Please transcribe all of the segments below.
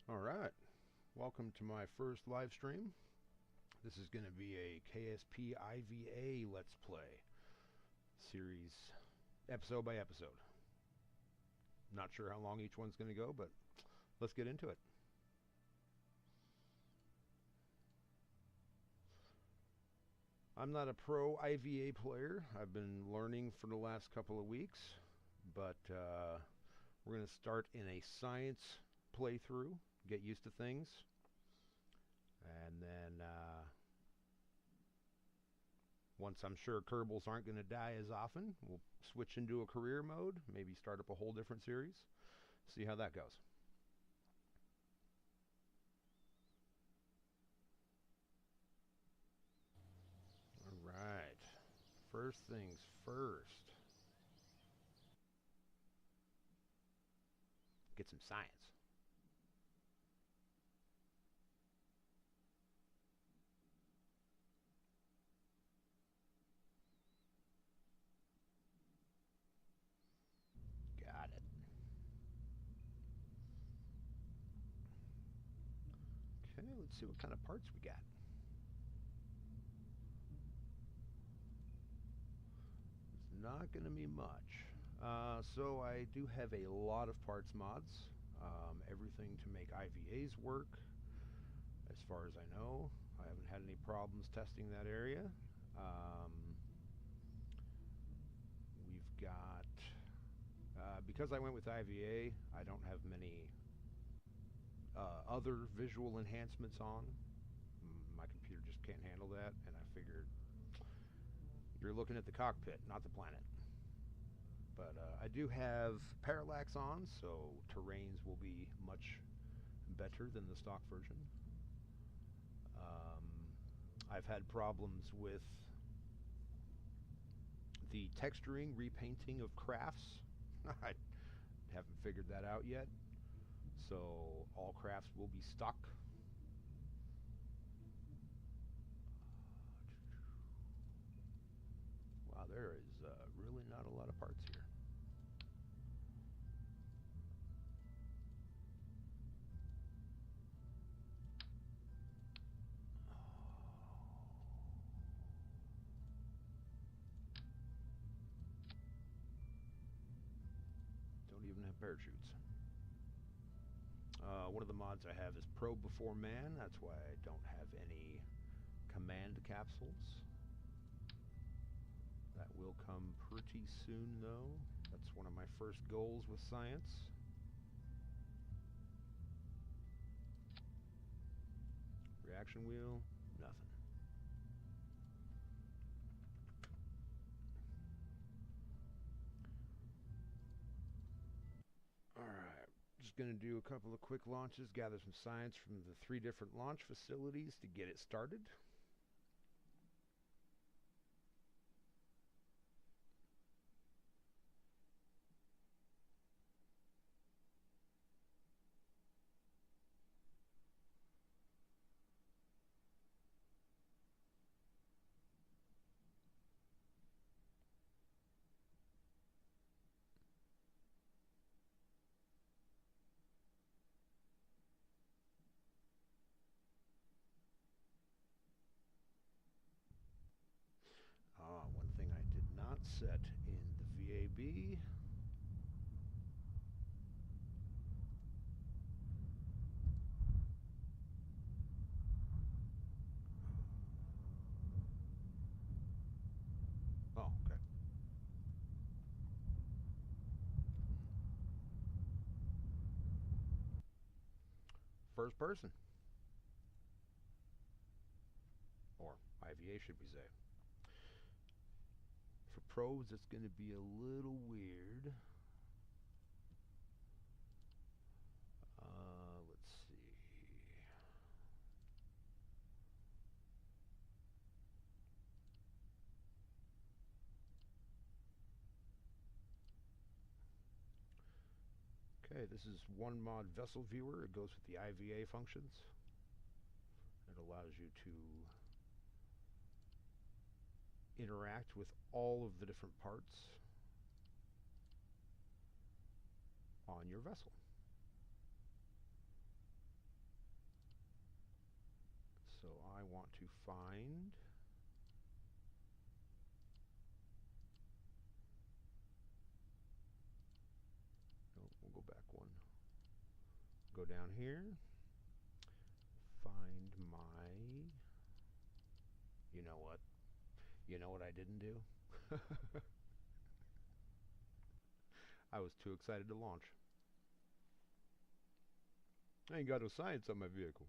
Alright, welcome to my first live stream. This is going to be a KSP IVA Let's Play series, episode by episode. Not sure how long each one's going to go, but let's get into it. I'm not a pro IVA player. I've been learning for the last couple of weeks, but we're going to start in a science playthrough. Get used to things, and then once I'm sure Kerbals aren't going to die as often, we'll switch into a career mode, maybe start up a whole different series, see how that goes. Alright, first things first, get some science. Got it. Okay, let's see what kind of parts we got. It's not going to be much. So I do have a lot of parts mods. Everything to make IVAs work, as far as I know. I haven't had any problems testing that area. We've got... because I went with IVA, I don't have many other visual enhancements on. My computer just can't handle that, and I figured you're looking at the cockpit, not the planet. But I do have parallax on, so terrains will be much better than the stock version. I've had problems with the texturing, repainting of crafts. I haven't figured that out yet. So all crafts will be stock. Wow, there is really not a lot of parts here. Don't even have parachutes. One of the mods I have is Probe Before Man. That's why I don't have any command capsules. That will come pretty soon, though. That's one of my first goals with science. Reaction wheel, nothing. Alright, just going to do a couple of quick launches, gather some science from the 3 different launch facilities to get it started. One thing I did not set in the VAB. Oh, okay. First person. Or IVA, should we say. For probes, it's going to be a little weird. Let's see. Okay, this is one mod vessel viewer. It goes with the IVA functions. It allows you to interact with all of the different parts on your vessel. want to find we'll go back one. Go down here, find my, you know what? You know what I didn't do? I was too excited to launch. I ain't got no science on my vehicle.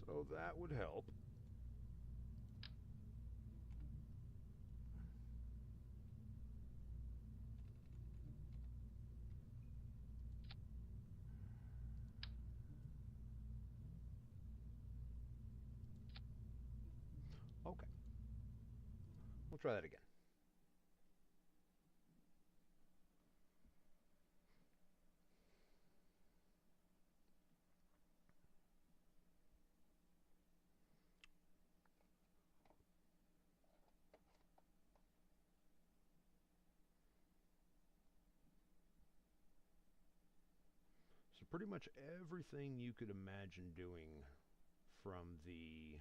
So that would help. Okay. We'll try that again. So pretty much everything you could imagine doing from the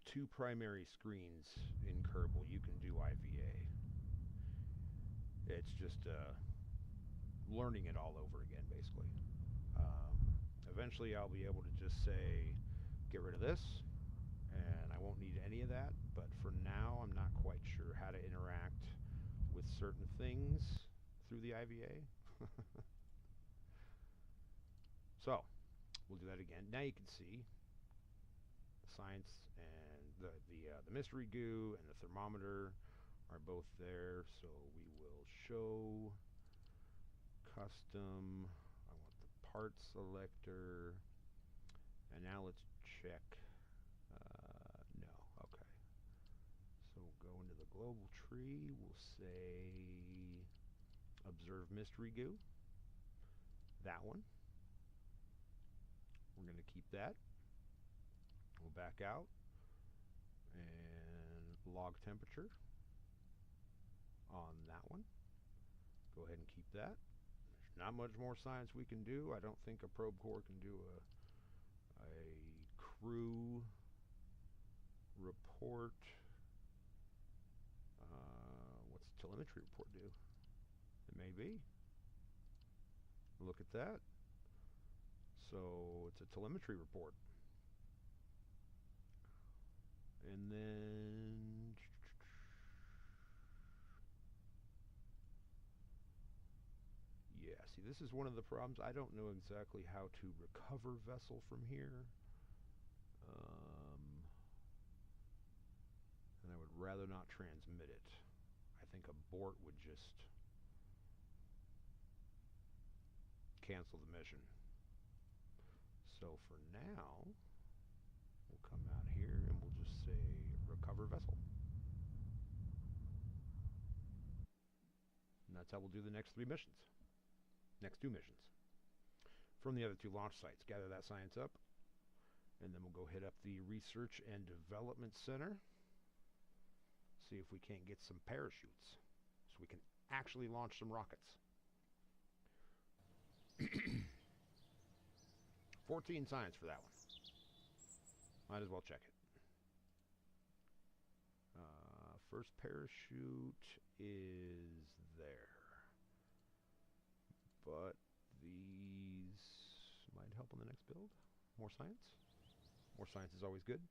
two primary screens in Kerbal, you can do IVA. It's just learning it all over again, basically. Eventually I'll be able to just say, get rid of this, and I won't need any of that, but for now I'm not quite sure how to interact with certain things through the IVA. So, we'll do that again. Now you can see the science and the mystery goo and the thermometer are both there. So we will show custom. I want the part selector. And now let's check. No, okay. So we'll go into the global tree. We'll say observe mystery goo. That one. We're going to keep that. We'll back out and log temperature on that one. Go ahead and keep that. There's not much more science we can do. I don't think a probe core can do a crew report. What's telemetry report do? It may be. Look at that. So it's a telemetry report. And then yeah, see, this is one of the problems. I don't know exactly how to recover vessel from here. And I would rather not transmit it. I think abort would just cancel the mission. So for now, we'll come out here and we'll just say recover vessel. And that's how we'll do the next two missions. From the other two launch sites. Gather that science up, and then we'll go hit up the Research and Development Center. See if we can't get some parachutes so we can actually launch some rockets. 14 science for that one. Might as well check it. First parachute is there. But these might help on the next build. More science. More science is always good.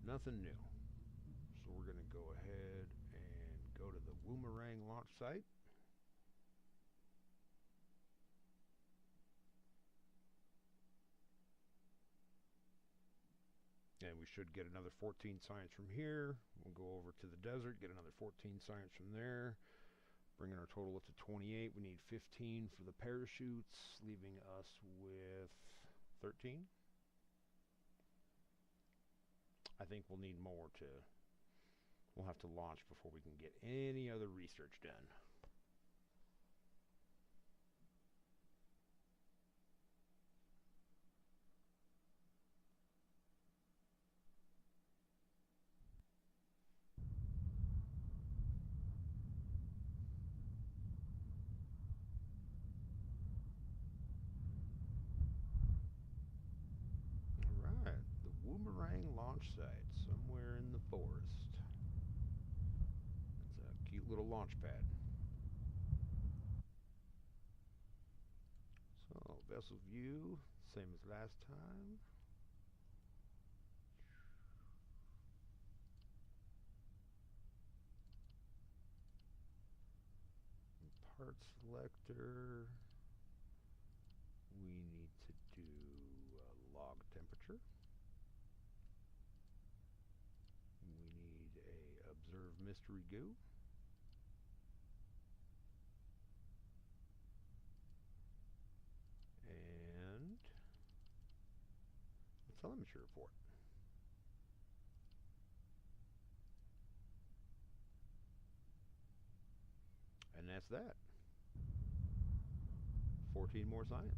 Nothing new. So we're going to go ahead and go to the Woomerang launch site. And we should get another 14 science from here. We'll go over to the desert, get another 14 science from there. Bringing our total up to 28. We need 15 for the parachutes, leaving us with 13. I think we'll need more to, we'll have to launch before we can get any other research done. Launch site somewhere in the forest. It's a cute little launch pad. So, vessel view, same as last time. Part selector. We need to do log temperature. Observe mystery goo. And a telemetry report. And that's that. 14 more science.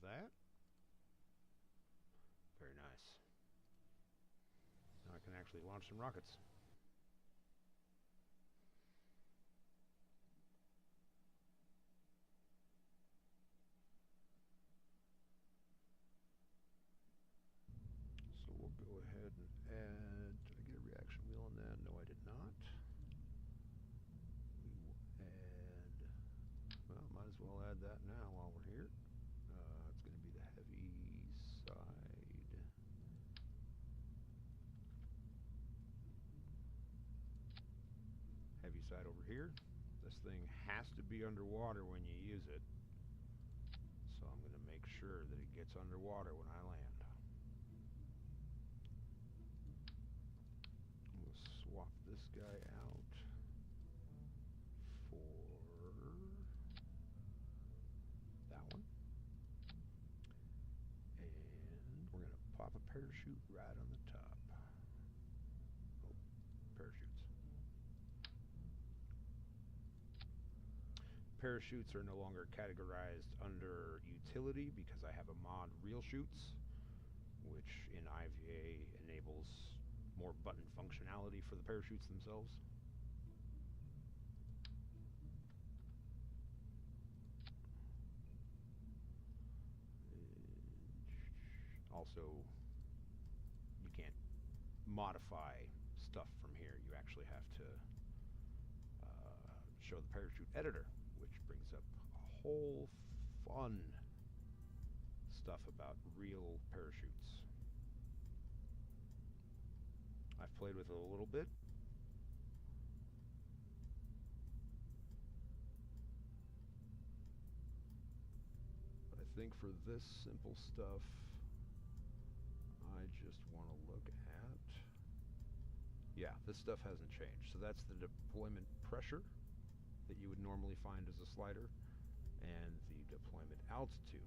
That. Very nice. Now I can actually launch some rockets. So we'll go ahead and add, did I get a reaction wheel on that? No, I did not. We will add, well, might as well add that now while we're here. It's going to be the heavy side. Heavy side over here. This thing has to be underwater when you use it. So I'm going to make sure that it gets underwater when I land. We'll swap this guy out for that one. We're going to pop a parachute right on the top. Oh, parachutes. Parachutes are no longer categorized under utility because I have a mod reel shoots, which in IVA enables more button functionality for the parachutes themselves. Also, you can't modify stuff from here. You actually have to show the parachute editor, which brings up a whole fun stuff about real parachutes. I've played with it a little bit. But I think for this simple stuff, I just want to look at, yeah, this stuff hasn't changed. So that's the deployment pressure that you would normally find as a slider, and the deployment altitude.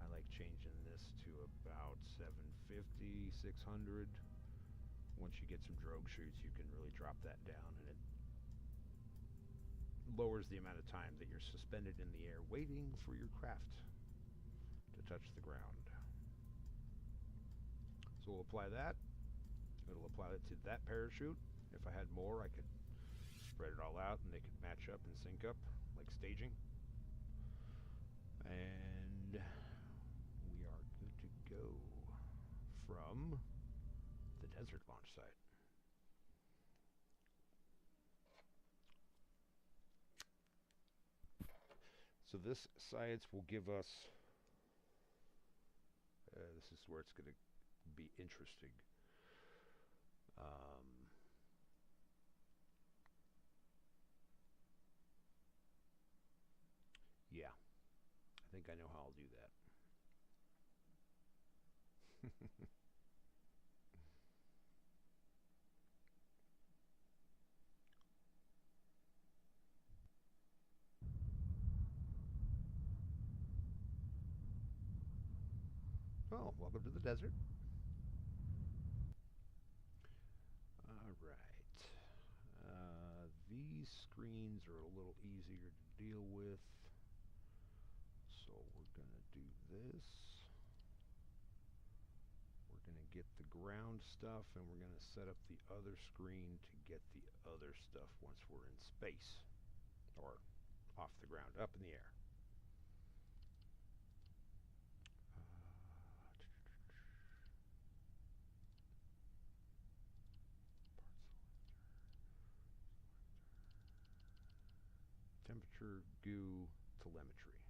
I like changing this to about 750, 600. Once you get some drogue shoots, you can really drop that down, and it lowers the amount of time that you're suspended in the air waiting for your craft to touch the ground. So we'll apply that. It'll apply it to that parachute. If I had more, I could spread it all out and they could match up and sync up like staging. And we are good to go from the desert launch site. So this science will give us, this is where it's going to be interesting. Yeah, I think I know how I'll do that. Oh, welcome to the desert. All right. These screens are a little easier to deal with. So we're going to do this. We're going to get the ground stuff, and we're going to set up the other screen to get the other stuff once we're in space. Or off the ground, up in the air. Temperature, goo, telemetry.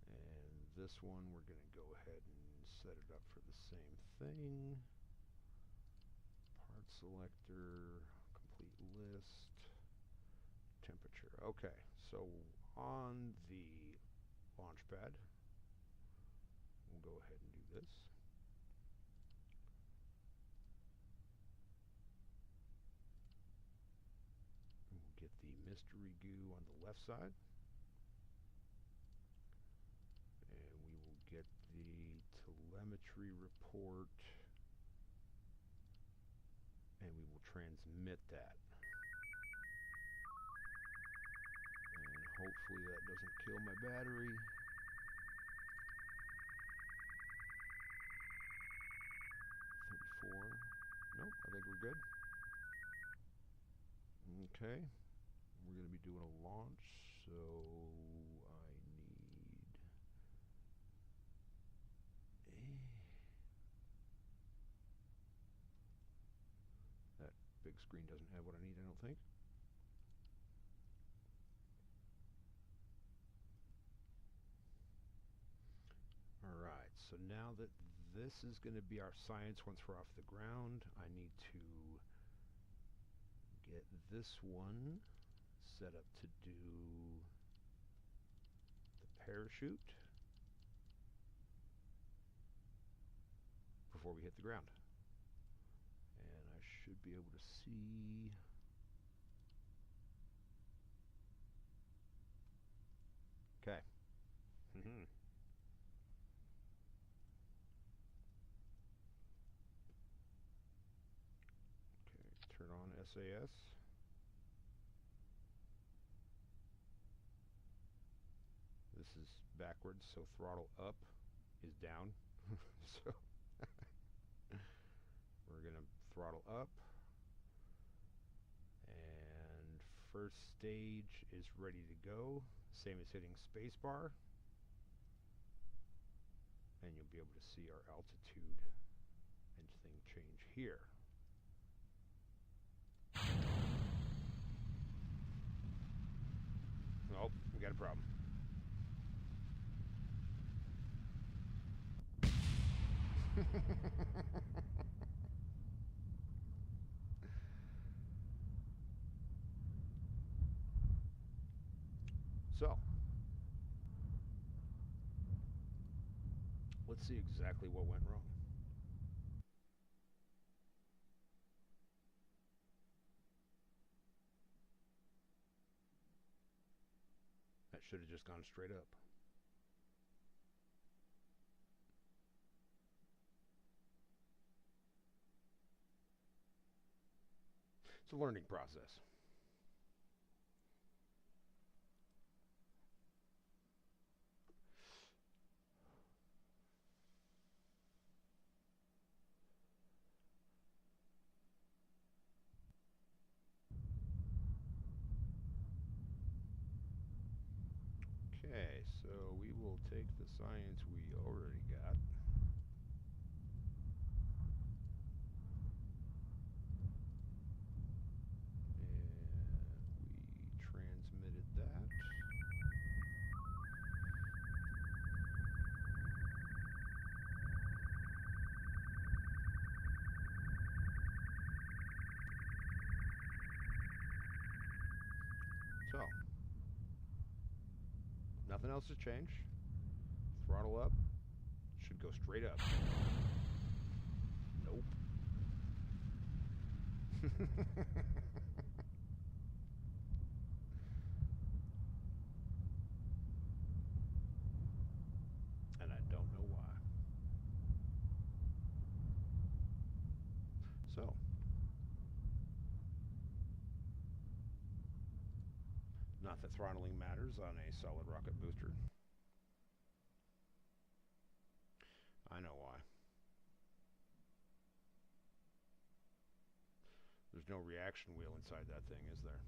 And this one we're going to go ahead and set it up for the same thing. Part selector, complete list, temperature. Okay, so on the launch pad, we'll go ahead and do this. Get the mystery goo on the left side, and we will get the telemetry report, and we will transmit that. And hopefully that doesn't kill my battery. Nope, I think we're good. Okay. We're going to be doing a launch, so I need that big screen doesn't have what I need, I don't think. Alright, so now that this is going to be our science once we're off the ground, I need to get this one set up to do the parachute before we hit the ground. And I should be able to see. Okay. Okay, turn on SAS. This is backwards, so throttle up is down. So we're going to throttle up. And first stage is ready to go. Same as hitting spacebar. And you'll be able to see our altitude and thing change here. Oh, we got a problem. So, let's see exactly what went wrong. That should have just gone straight up. It's a learning process. Okay, so we will take the science we already got. And we transmitted that. Nothing else has changed. Throttle up. Should go straight up. Nope. And I don't know why. So, not that throttling matters on a solid rocket booster. I know why. There's no reaction wheel inside that thing, is there?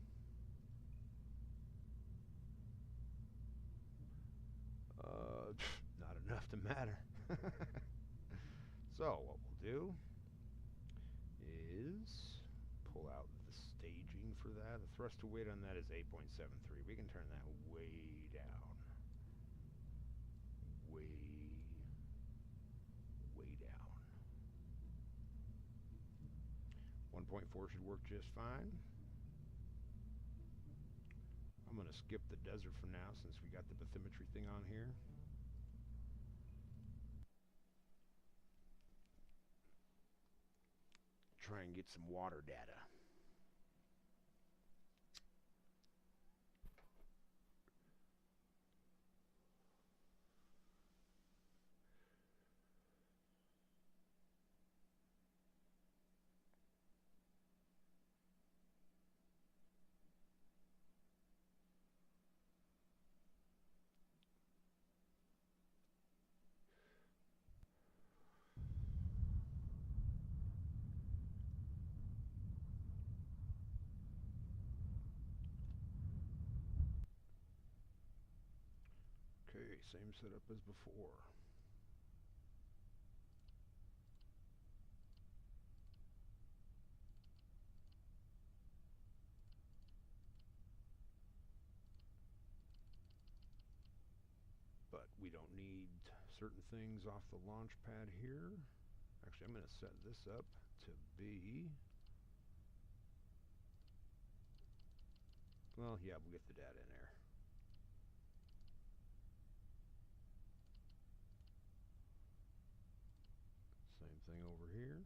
Not enough to matter. So what we'll do is pull out the staging for that. The thrust to weight on that is 8.73. We can turn that way down. Way down. 1.4 should work just fine. I'm going to skip the desert for now since we got the bathymetry thing on here. Try and get some water data. Okay, same setup as before. But we don't need certain things off the launch pad here. Actually, I'm going to set this up to be... Well, yeah, we'll get the data in there. Same thing over here.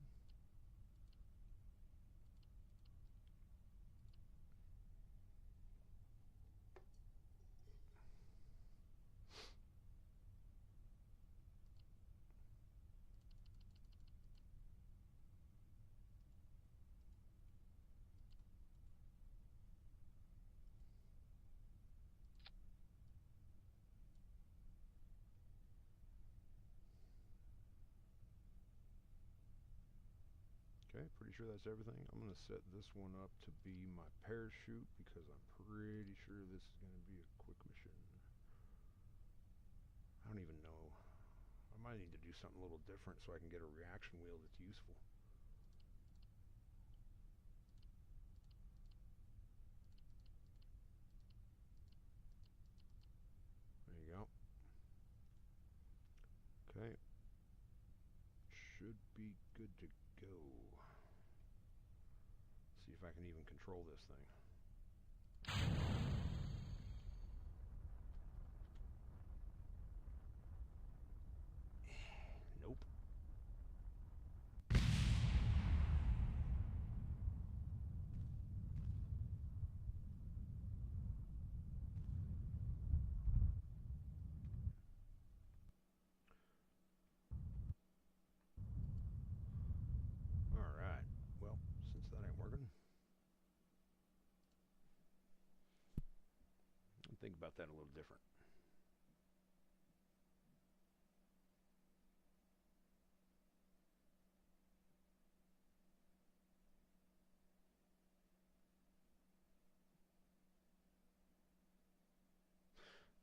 Okay, pretty sure that's everything. I'm going to set this one up to be my parachute because I'm pretty sure this is going to be a quick mission. I don't even know. I might need to do something a little different so I can get a reaction wheel that's useful. There you go. Okay. Should be good to go. See if I can even control this thing. Nope. Alright. Well, since that ain't working, I'll think about that a little different.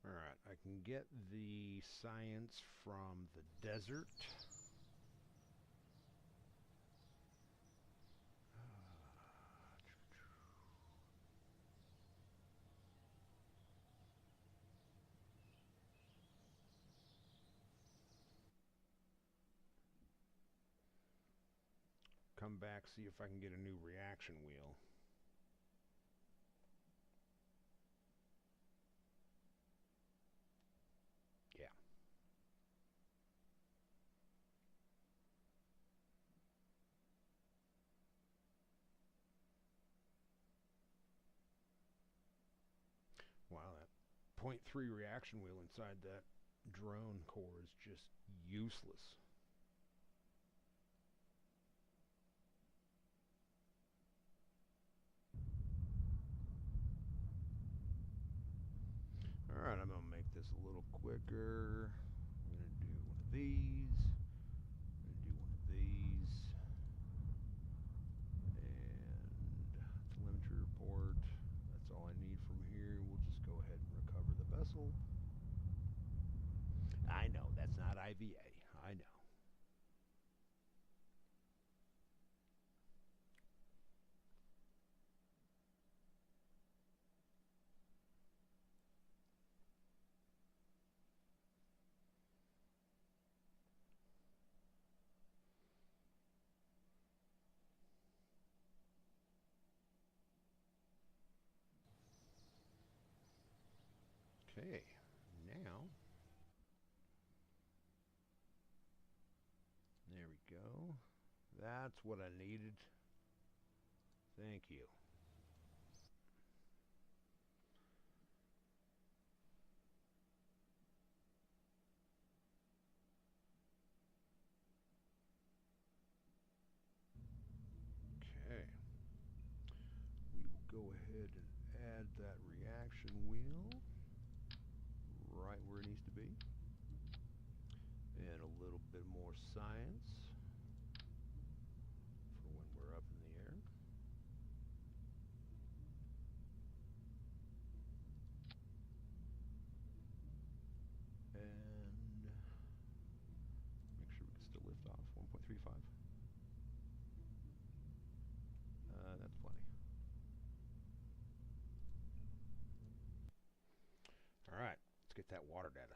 Alright, I can get the science from the desert. Come back, see if I can get a new reaction wheel. .3 reaction wheel inside that drone core is just useless. Alright, I'm going to make this a little quicker. I'm going to do one of these. I'm going to do one of these. And telemetry report. That's all I need from here. We'll just go ahead and recover the vessel. I know, that's not IVA. I know. Okay, now, there we go. That's what I needed. Thank you. Okay. We will go ahead and add that reaction wheel right where it needs to be. And a little bit more science for when we're up in the air. And make sure we can still lift off. 1.35. That's plenty. All right, let's get that water data.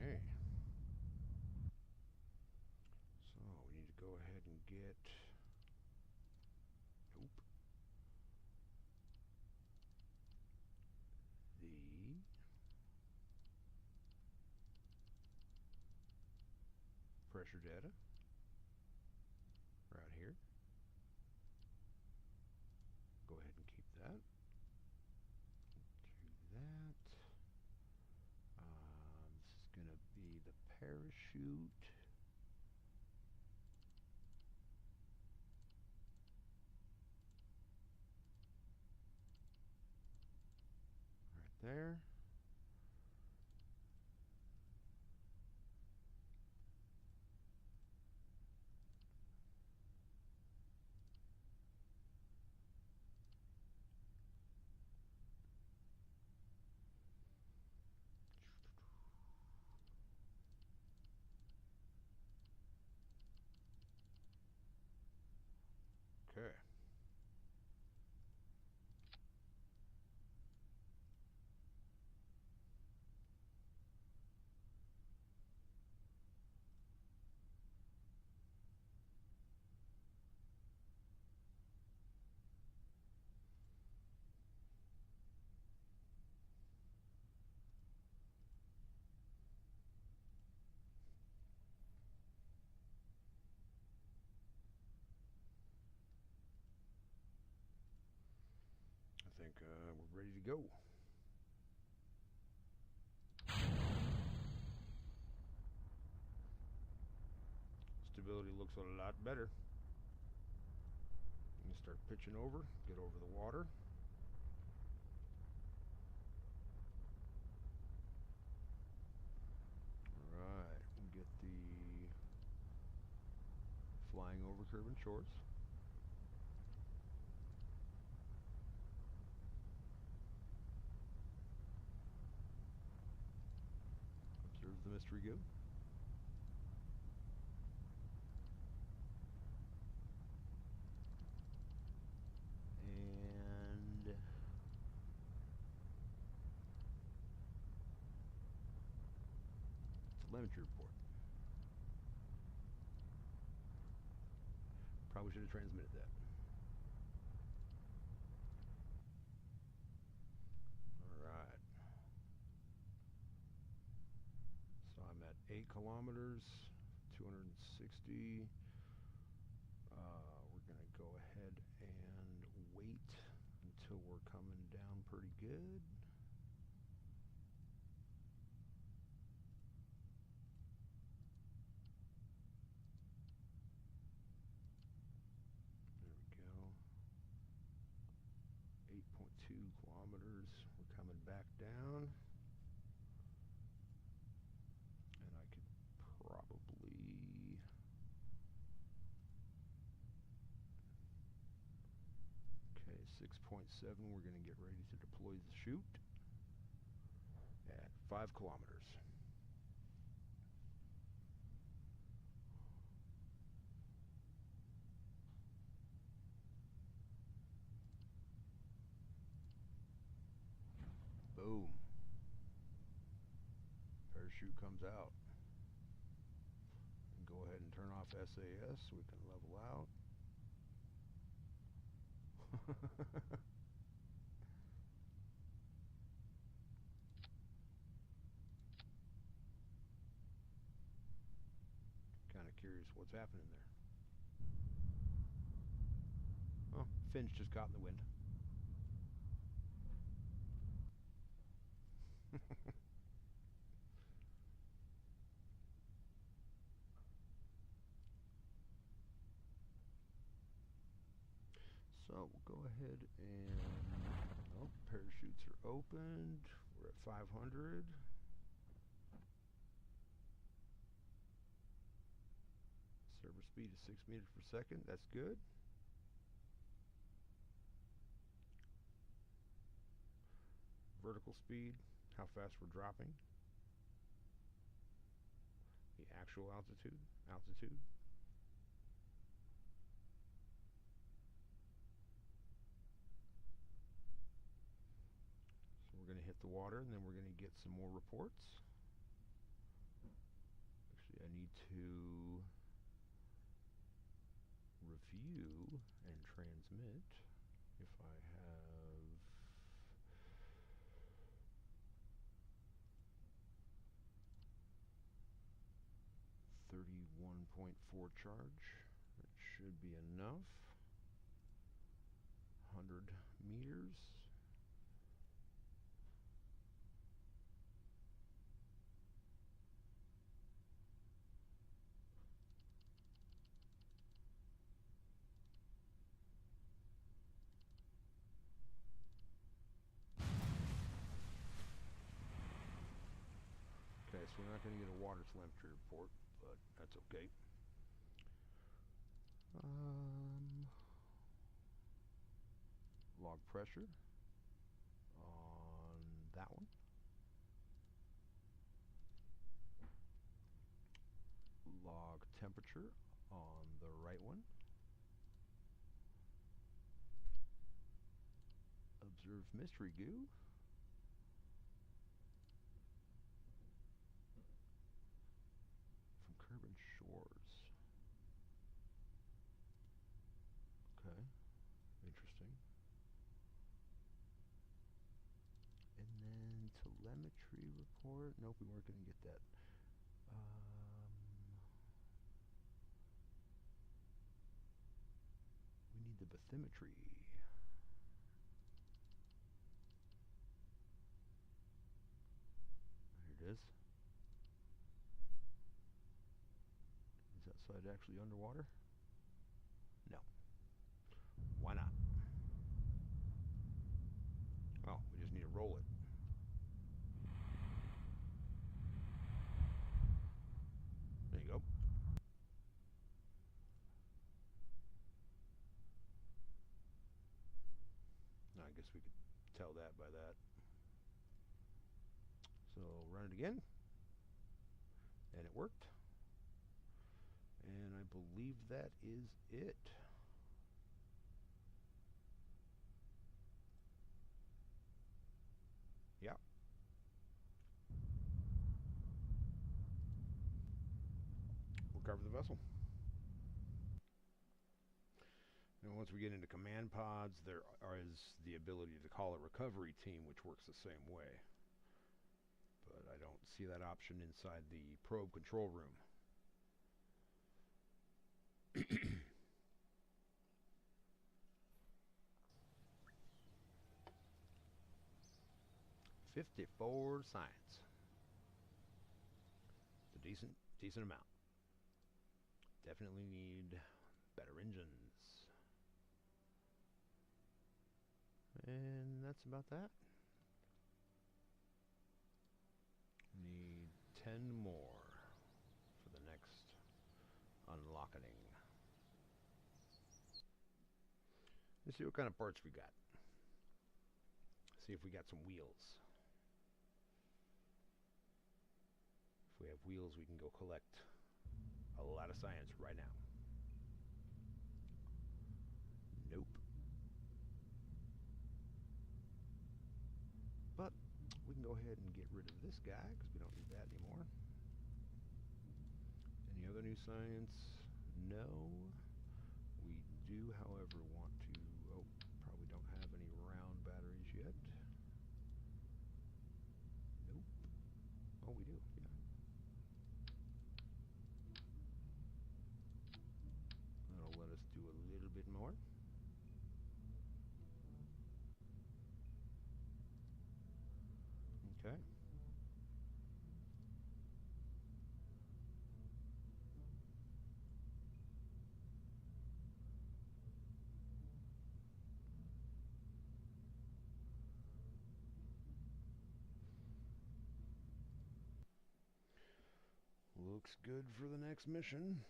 Okay. So we need to go ahead and get, nope, the pressure data right here. Go ahead and keep that. Do that. This is going to be the parachute. Right there. Okay. I think we're ready to go. Stability looks a lot better. I'm going to start pitching over, get over the water. Alright, we'll get the flying over curve and shores. Observe the mystery go. And telemetry report. Probably should have transmitted that. Alright. So I'm at 8 kilometers, 260. We're going to go ahead and wait until we're coming down pretty good. There we go. 8.2 kilometers. We're coming back down. And I could probably... Okay, 6.7. We're going to get ready to deploy the chute at 5 kilometers. Boom. Parachute comes out. And go ahead and turn off SAS so we can level out. Kind of curious what's happening there. Oh, fins just caught in the wind. So we'll go ahead and, oh, parachutes are opened. We're at 500. Server speed is 6 meters per second. That's good. Vertical speed, how fast we're dropping. The actual altitude. So we're going to hit the water, and then we're going to get some more reports. Actually, I need to review and transmit if I have 31.4 charge. That should be enough. 100 meters. Okay, so we're not going to get a water telemetry report, but that's okay. Log pressure on that one. Log temperature on the right one. Observe mystery goo. From Kerbin Shores. Okay, interesting. And then telemetry report. Nope, we weren't going to get that. We need the bathymetry. Here it is. Is that side actually underwater? No. Why not? Oh, we just need to roll it. There you go. I guess we could tell that by that. So run it again. And it worked. And I believe that is it. Yeah. recover the vessel. And once we get into command pods, there is the ability to call a recovery team, which works the same way. But I don't see that option inside the probe control room. $54 science. It's a decent amount. Definitely need better engines. And that's about that. Need 10 more for the next unlocking. Let's see what kind of parts we got. See if we got some wheels. If we have wheels, we can go collect a lot of science right now. Nope. But we can go ahead and get rid of this guy because we don't need that anymore. Any other new science? No. We do, however, want to... Oh, probably don't have any round batteries yet. Nope. Oh, we do, yeah. That'll let us do a little bit more. Okay. Looks good for the next mission.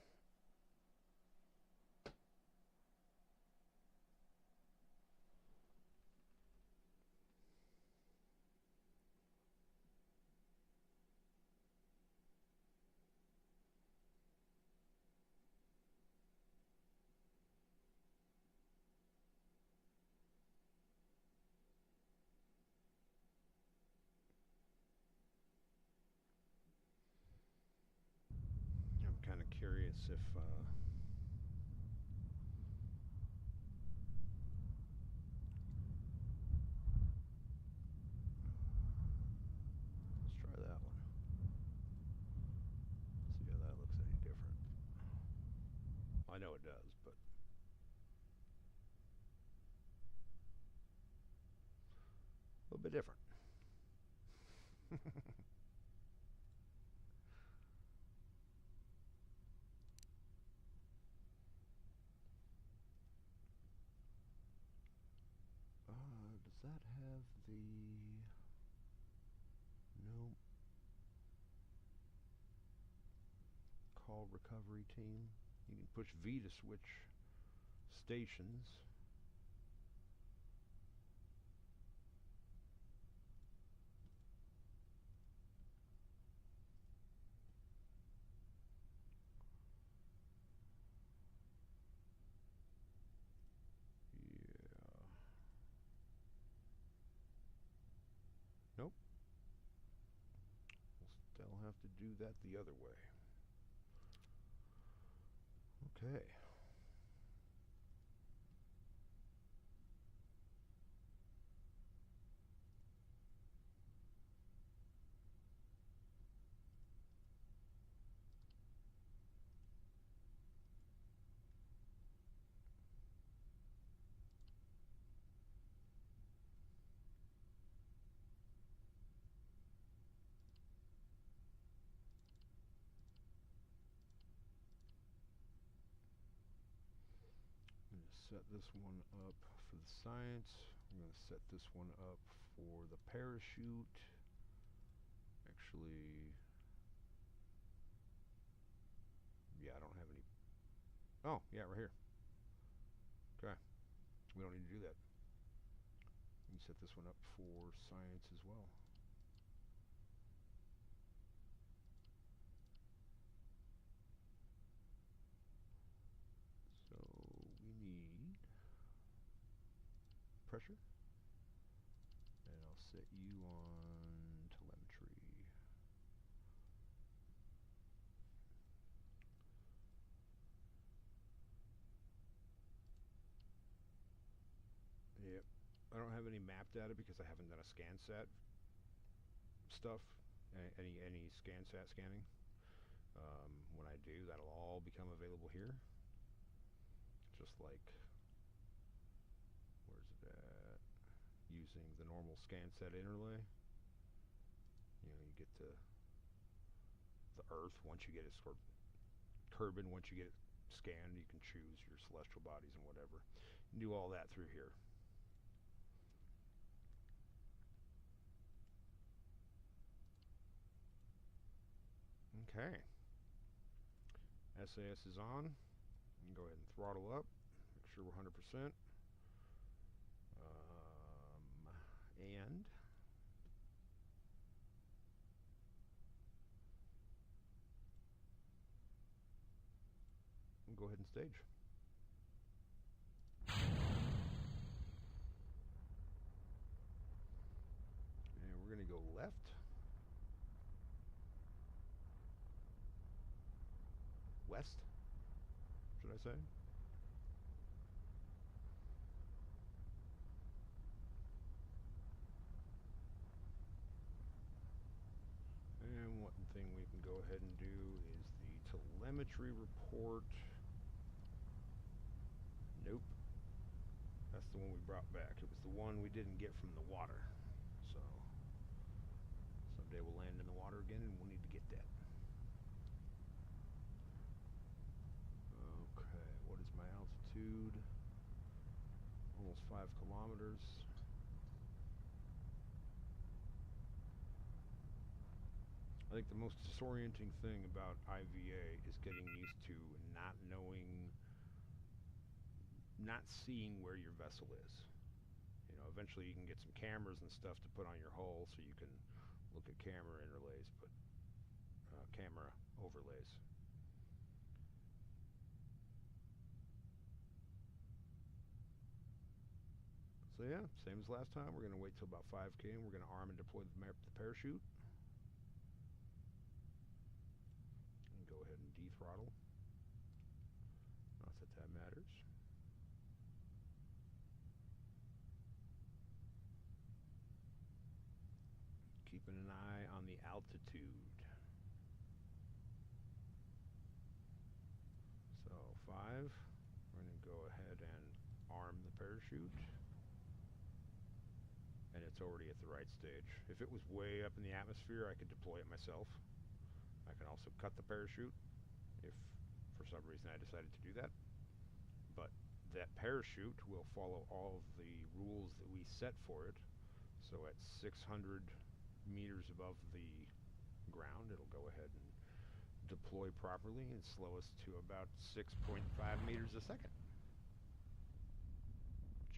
Kind of curious if let's try that one. See how that looks any different. I know it does, but a little bit different. Does that have the... No. Call recovery team. You can push V to switch stations. Nope. We'll still have to do that the other way. Okay. Set this one up for the science. I'm going to set this one up for the parachute. Actually, yeah, I don't have any. Oh, yeah, right here. Okay. We don't need to do that. We can set this one up for science as well. Pressure, and I'll set you on telemetry. looked at it because I haven't done a ScanSat stuff, any ScanSat scanning. When I do, that'll all become available here. Just like, where's it at? Using the normal ScanSat interlay. You know, you get to the Earth once you get it sort of Kerbin, once you get it scanned, you can choose your celestial bodies and whatever. You do all that through here. Okay. SAS is on. You can go ahead and throttle up. Make sure we're 100%. And we'll go ahead and stage. And we're going to go left. West, should I say? And one thing we can go ahead and do is the telemetry report. Nope. That's the one we brought back. It was the one we didn't get from the water. So someday we'll land in the water again and we'll need to get that. Okay, what is my altitude? Almost 5 kilometers. I think the most disorienting thing about IVA is getting used to not knowing, not seeing where your vessel is. You know, eventually you can get some cameras and stuff to put on your hull so you can look at camera interlays, but camera overlays. So yeah, same as last time. We're going to wait till about 5K and we're going to arm and deploy the parachute. And go ahead and dethrottle. Not that that matters. Keeping an eye on the altitude. So 5, we're going to go ahead and arm the parachute. And it's already at the right stage. If it was way up in the atmosphere, I could deploy it myself. I can also cut the parachute if for some reason I decided to do that. But that parachute will follow all of the rules that we set for it. So at 600 meters above the ground, it'll go ahead and deploy properly and slow us to about 6.5 meters a second.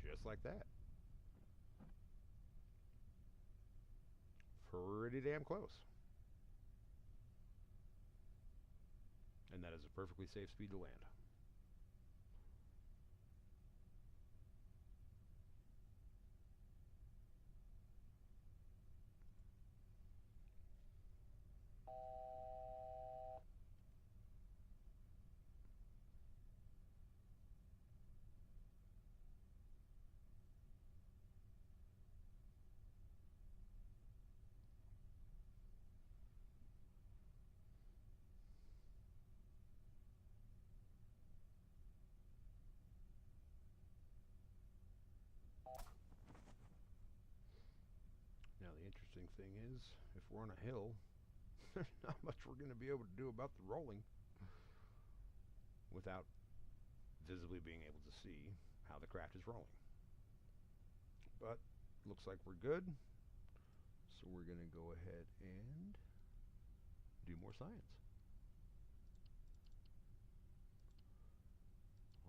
Just like that. Pretty damn close. And that is a perfectly safe speed to land. Now the interesting thing is, if we're on a hill, there's not much we're going to be able to do about the rolling without visibly being able to see how the craft is rolling. But looks like we're good, so we're going to go ahead and do more science.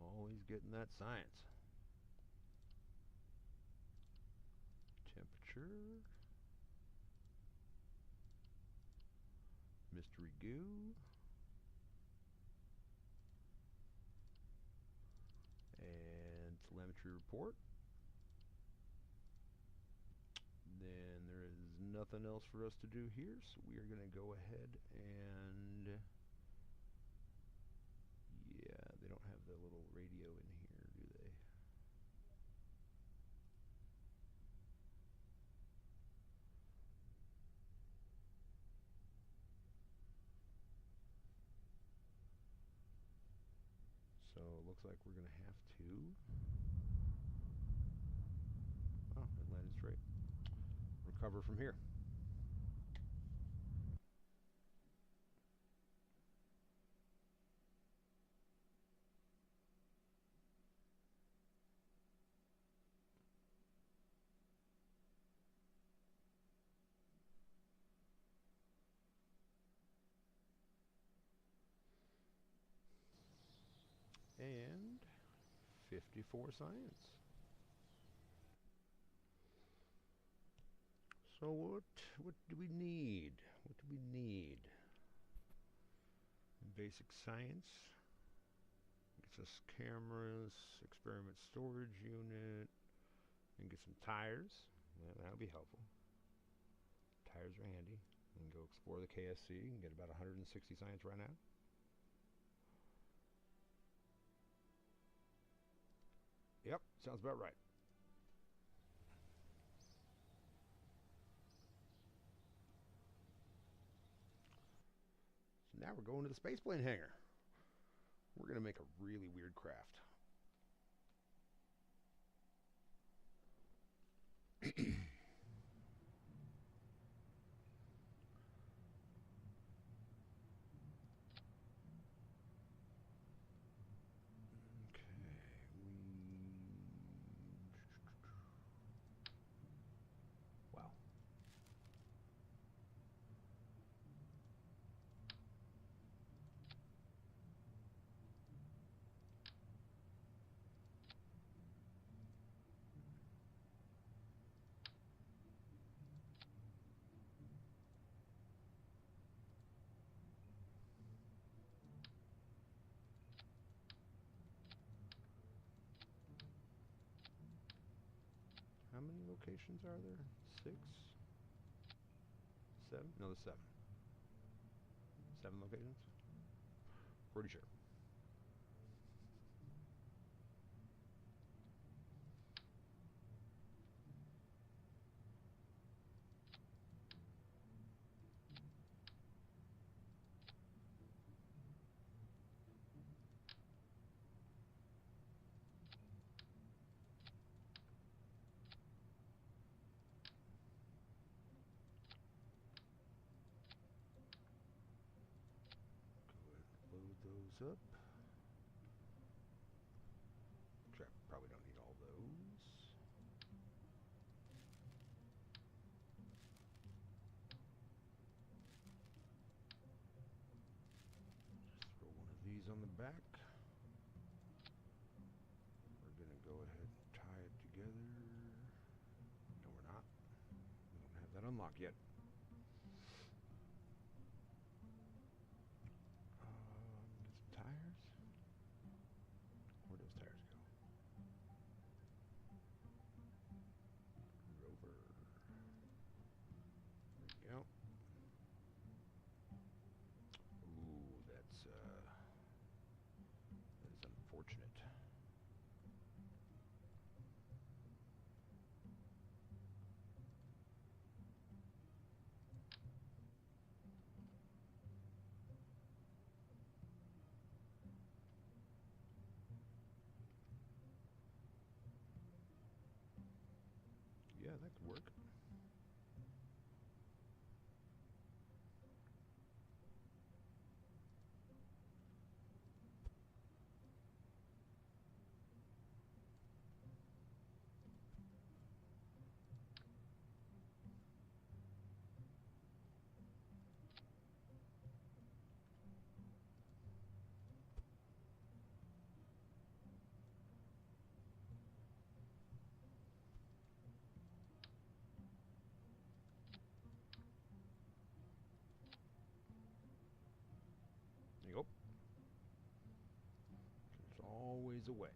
Always getting that science. Temperature. Mystery goo. And telemetry report. Then there is nothing else for us to do here, so we are going to go ahead and yeah, they don't have the little radio in here, do they? looks like we're going to have to... Oh, it landed straight. Recover from here. And 54 science. So what do we need? What do we need? Basic science gets us cameras, experiment storage unit, and get some tires. Yeah, that'll be helpful. Tires are handy. And go explore the KSC and get about 160 science right now. Yep, sounds about right. So now we're going to the spaceplane hangar. We're going to make a really weird craft. How many locations are there? 6? 7? No, there's 7. 7 locations? Pretty sure. Those up. Probably don't need all those. Just throw one of these on the back. We're going to go ahead and tie it together. No, we're not. We don't have that unlocked yet. Get some tires. Where'd those tires go? Rover. There we go. Ooh, that is unfortunate. Yeah, that could work. There you go. There's always a way.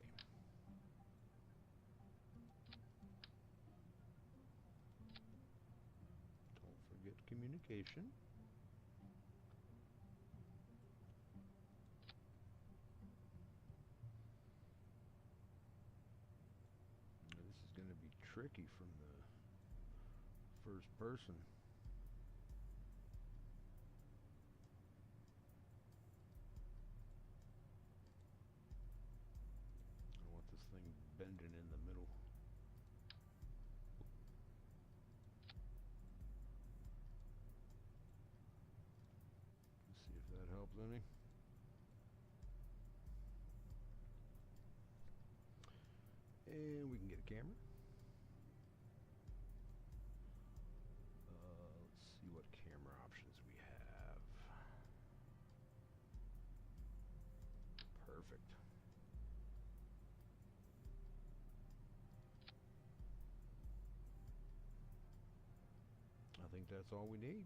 Don't forget communication. Now, this is going to be tricky from the first person. any. And we can get a camera. Let's see what camera options we have. Perfect. I think that's all we need.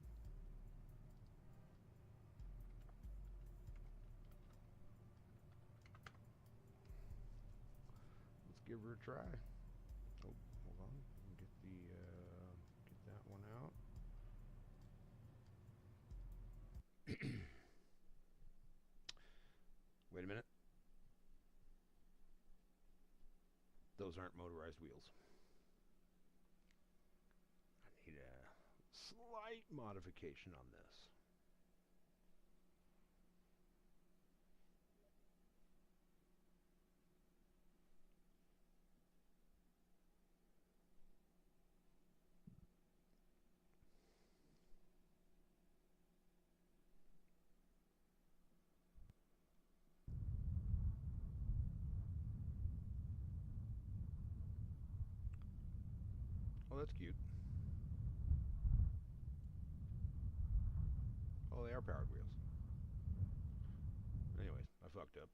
Let's give her a try. Oh, hold on. Get that one out. Wait a minute. Those aren't motorized wheels. I need a slight modification on this. Oh, that's cute. Oh, they are powered wheels. Anyways, I fucked up.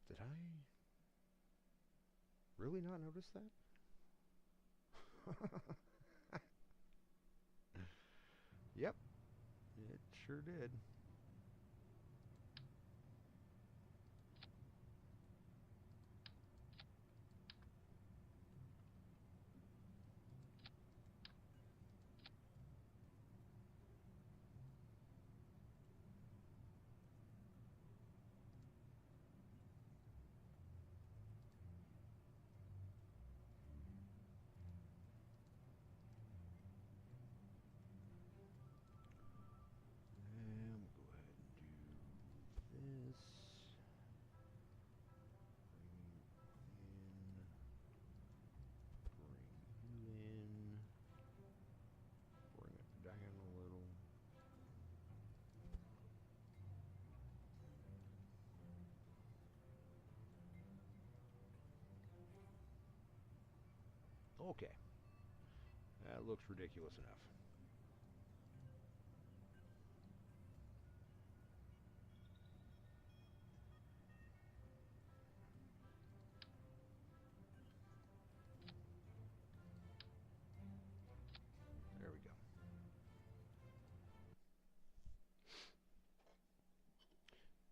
Did I really not notice that? Yep, it sure did. And we'll go ahead and do this. Bring you in. Bring it down a little. Okay. That looks ridiculous enough. There we go.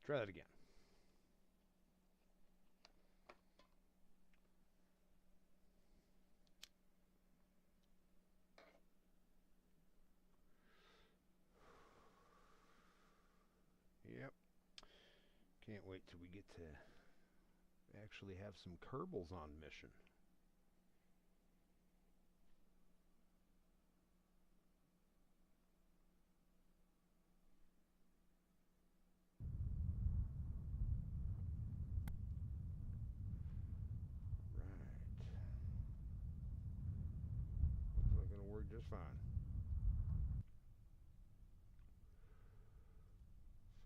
Try that again. Yep. Can't wait till we get to actually have some Kerbals on mission. Looks like it'll work just fine.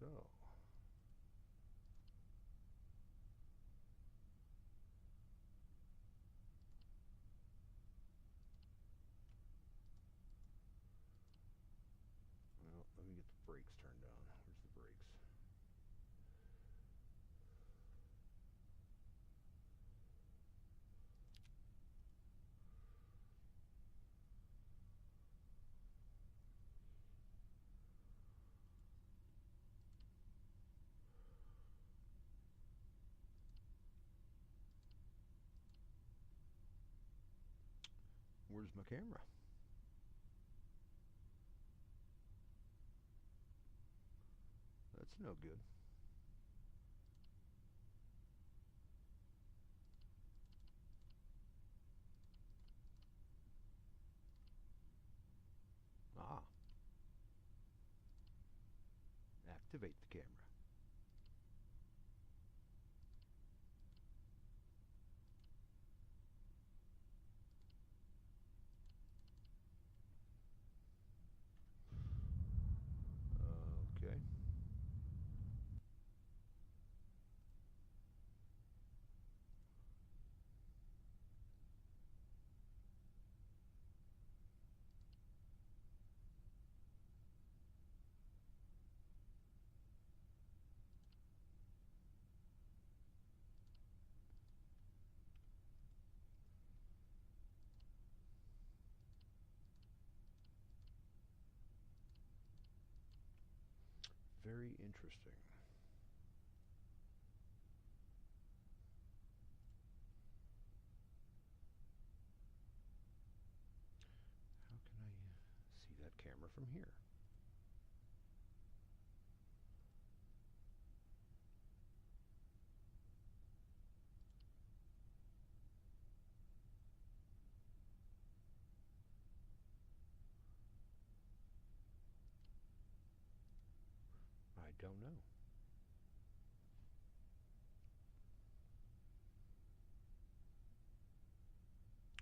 So, well, let me get the brakes turned on. Where's the brakes? Where's my camera? That's no good. Ah. Activate the camera. Interesting. How can I see that camera from here? I don't know.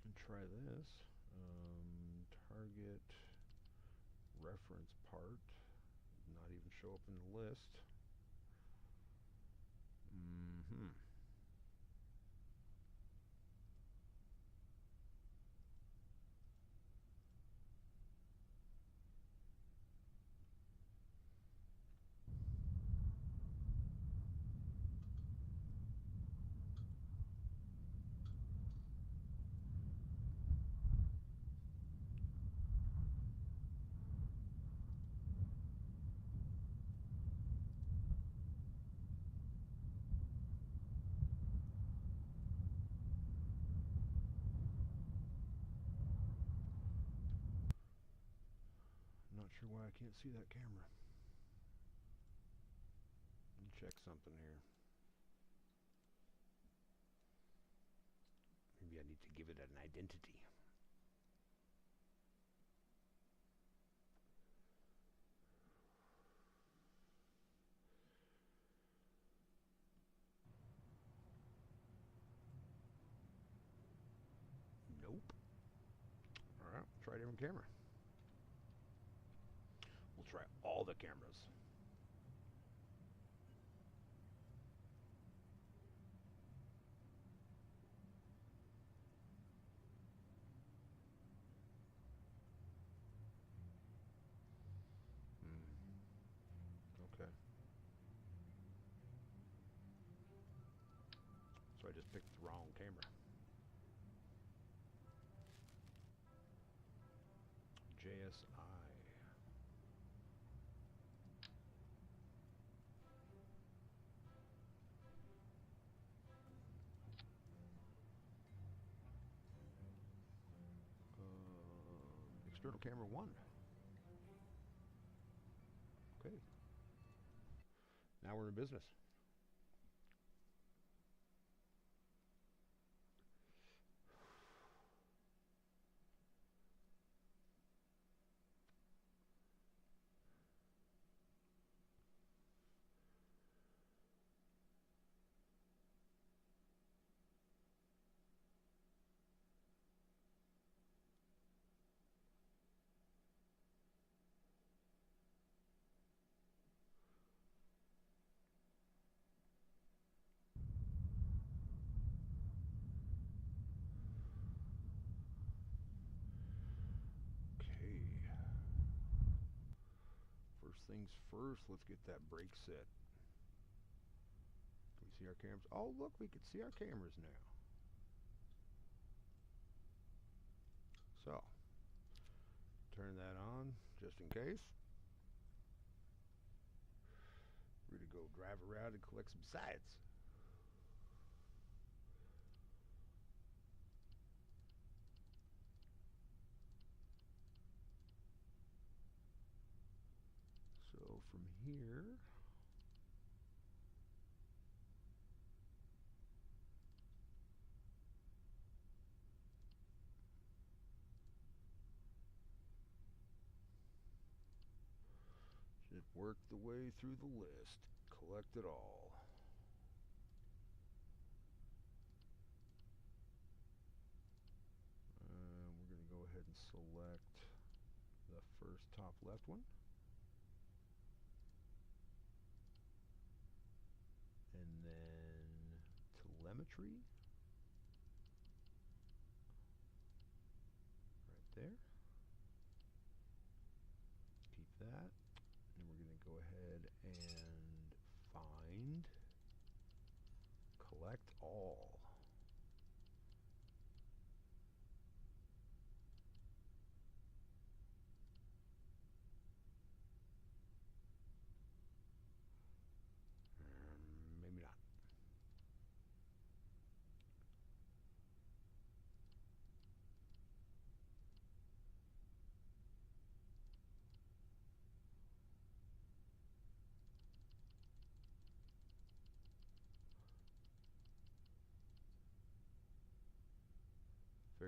And try this. Target reference part. Not even show up in the list. Not sure why I can't see that camera. Let me check something here. Maybe I need to give it an identity. Nope. All right, try a different camera. We'll try all the cameras. Okay. So I just picked the wrong camera. JSI. External camera 1. Okay. Now we're in business. First things first, let's get that brake set. Can we see our cameras? Oh, look, we can see our cameras now. So, turn that on just in case. We're going to go drive around and collect some sights. So from here, should work the way through the list, collect it all. We're going to go ahead and select the first top left one. And then telemetry. Right there. Keep that. And we're going to go ahead and find, collect all.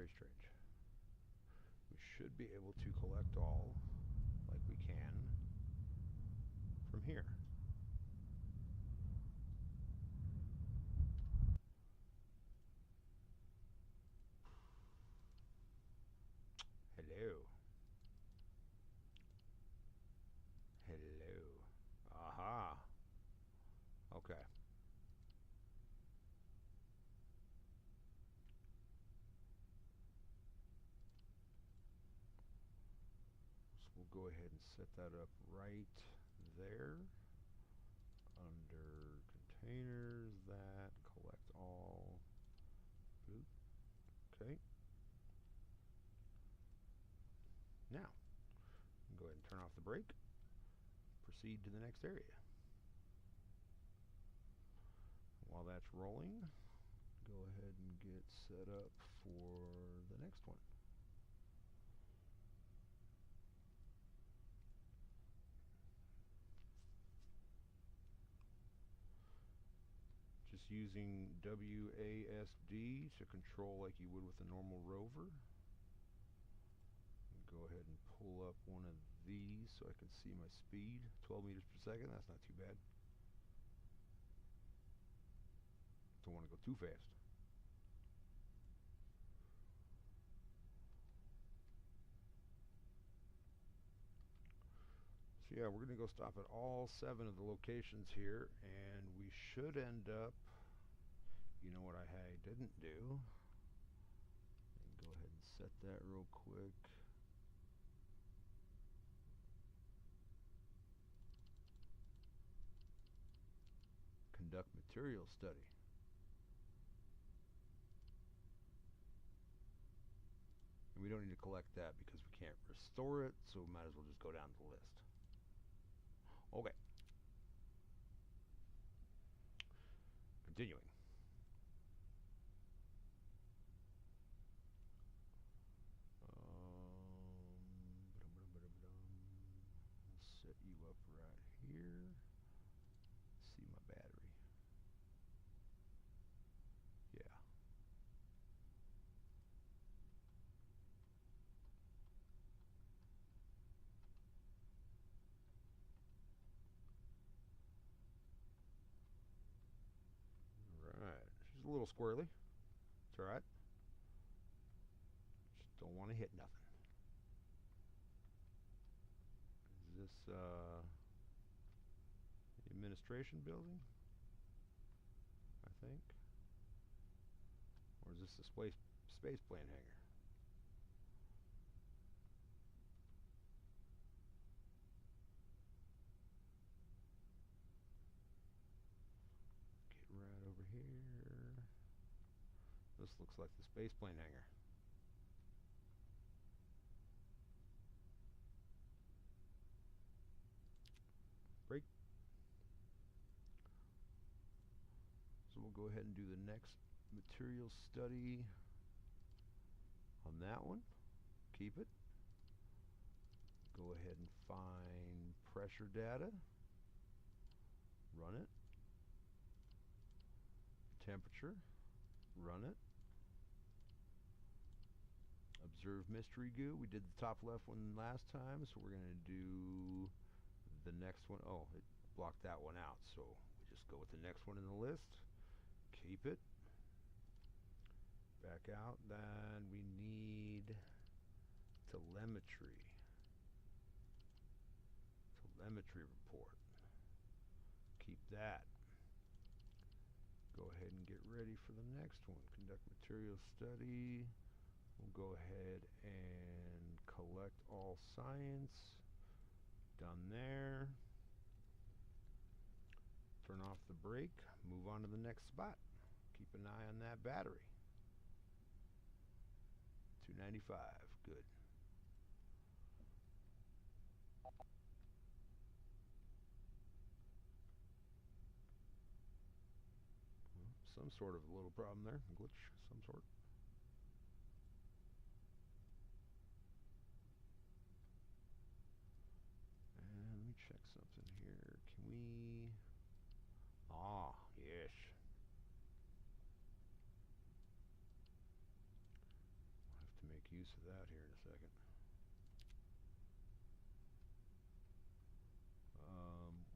Very strange. We should be able to collect all like we can from here. Hello. Hello. Aha. Okay. So we'll go ahead and set that up right there under containers, that collect all. Boop. Okay. Now, go ahead and turn off the brake. Proceed to the next area. While that's rolling, go ahead and get set up for the next one. Just using WASD to control like you would with a normal rover. Go ahead and pull up one of these so I can see my speed. 12 meters per second, that's not too bad. Don't want to go too fast. So yeah, we're going to go stop at all 7 of the locations here, and we should end up, you know what I didn't do? And go ahead and set that real quick. Conduct material study. And we don't need to collect that because we can't restore it, so we might as well just go down the list. Okay. Continuing. Set you up right here. See my battery. Yeah. Alright. She's a little squirrely. It's alright. Just don't want to hit nothing. Is this the administration building? I think. Or is this the space plane hangar? Get right over here. This looks like the space plane hangar. Break. So we'll go ahead and do the next material study on that one. Keep it. Go ahead and find pressure data. Run it. Temperature. Run it. Observe mystery goo. We did the top left one last time, so we're going to do the next one. Oh, it blocked that one out, so we just go with the next one in the list. Keep it. Back out. Then we need telemetry. Telemetry report. Keep that. Go ahead and get ready for the next one. Conduct material study. We'll go ahead and collect all science. Done there. Turn off the brake. Move on to the next spot. Keep an eye on that battery. 295. Good. Some sort of little problem there. Glitch, some sort. And let me check something here. Can we... Ah, yes. use of that here in a second.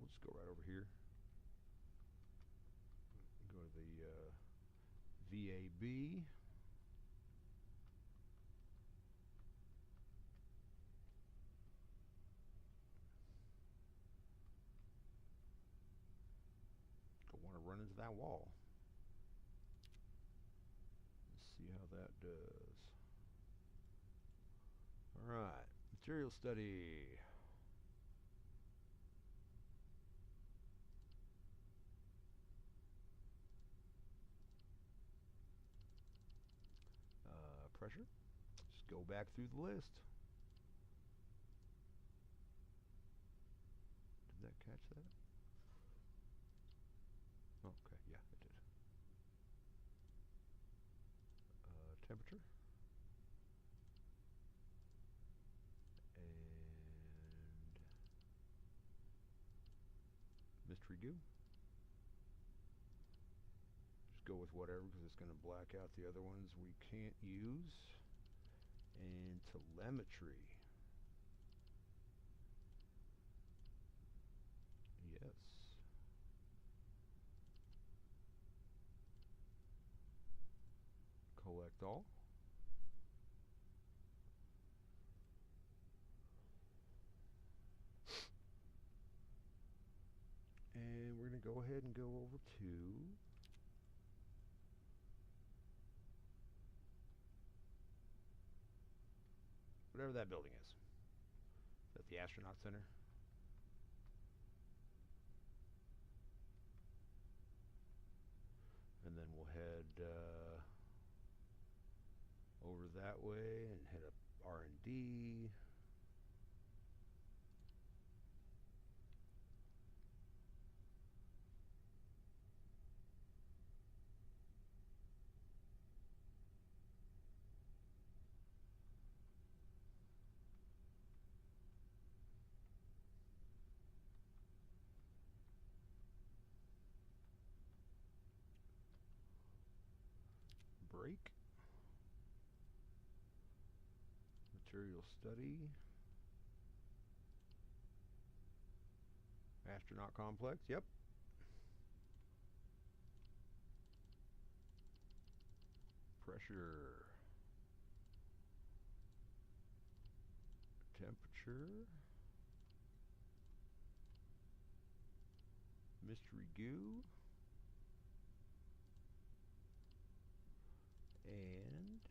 Let's go right over here. Go to the VAB. Don't want to run into that wall. Let's see how that does. All right, material study. Pressure. Just go back through the list. Did that catch that? Okay, yeah, it did. Temperature. And mystery goo. Just go with whatever because it's going to black out the other ones we can't use. And telemetry. Yes. Collect all. And we're going to go ahead and go over to whatever that building is. Is that the Astronaut Center? And then we'll head over that way and hit up R&D. Break. Material study. Astronaut complex, yep. Pressure. Temperature. Mystery goo. And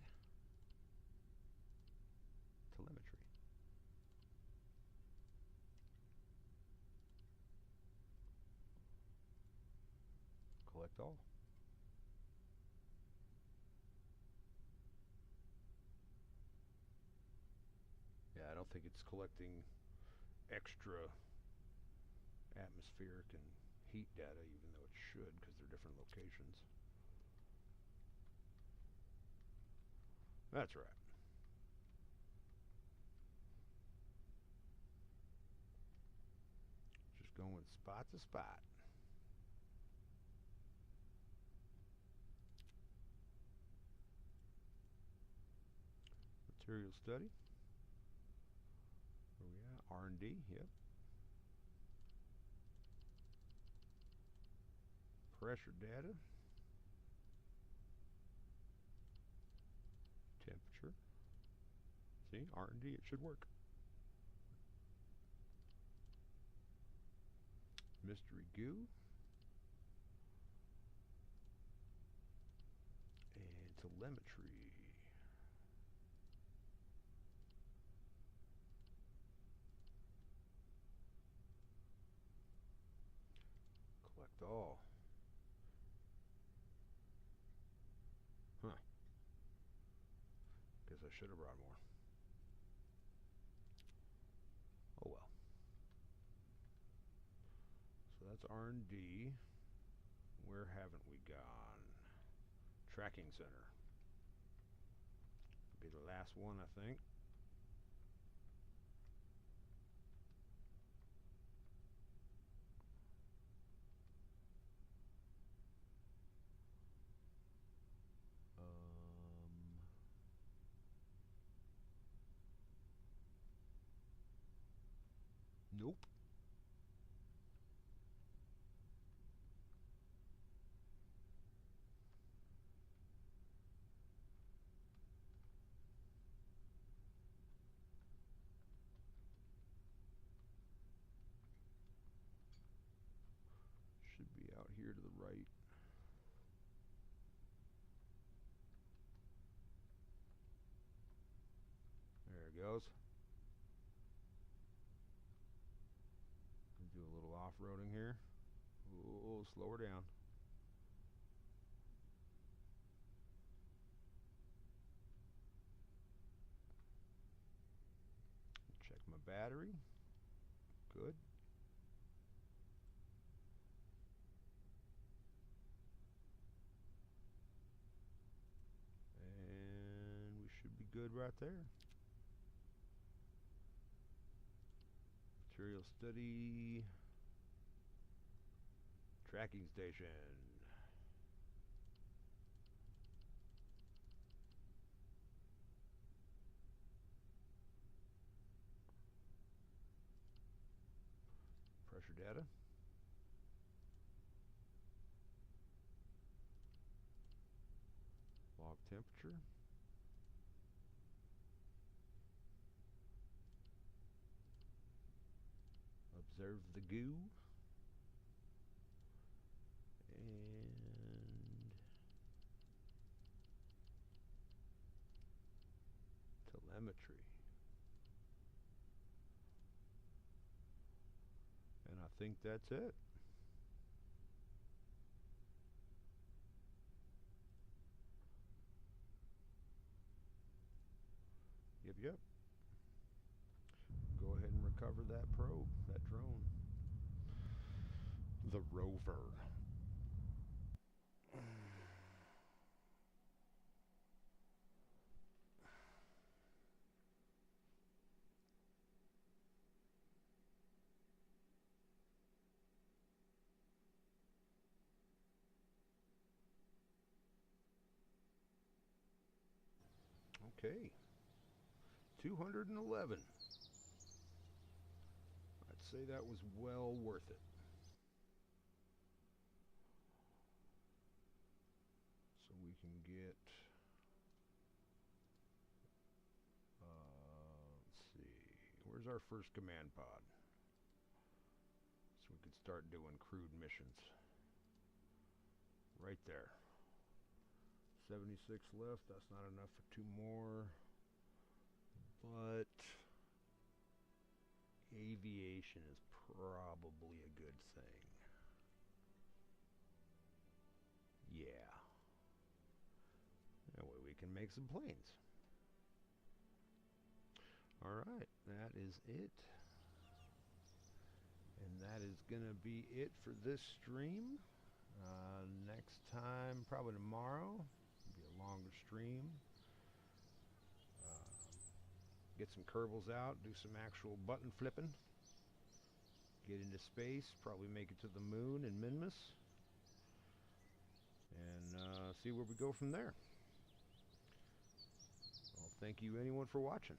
telemetry. Collect all. Yeah, I don't think it's collecting extra atmospheric and heat data, even though it should, because they're different locations. That's right. Just going spot to spot. Material study. Where we at? R&D, yep. Pressure data. Temperature. See, R&D, it should work. Mystery goo. And telemetry. Collect all. Huh. Guess I should have brought more. Oh well. So that's R&D. Where haven't we gone? Tracking center. Be the last one, I think. Nope. Should be out here to the right. There it goes. Do a little off-roading here. Oh, slow her down. Check my battery. Good. And we should be good right there. Material study. Tracking station. Pressure data. Log temperature. Observe the goo. And telemetry. And I think that's it. Yep. Go ahead and recover that probe, that drone. The rover. Okay. 211. I'd say that was well worth it. So we can get, let's see, where's our first command pod? So we could start doing crewed missions. Right there. 76 left, that's not enough for 2 more. But aviation is probably a good thing. Yeah. That way we can make some planes. Alright, that is it. And that is going to be it for this stream. Next time, probably tomorrow, will be a longer stream. Get some Kerbals out, do some actual button flipping. Get into space, probably make it to the moon and Minmus. And see where we go from there. Well, thank you anyone for watching.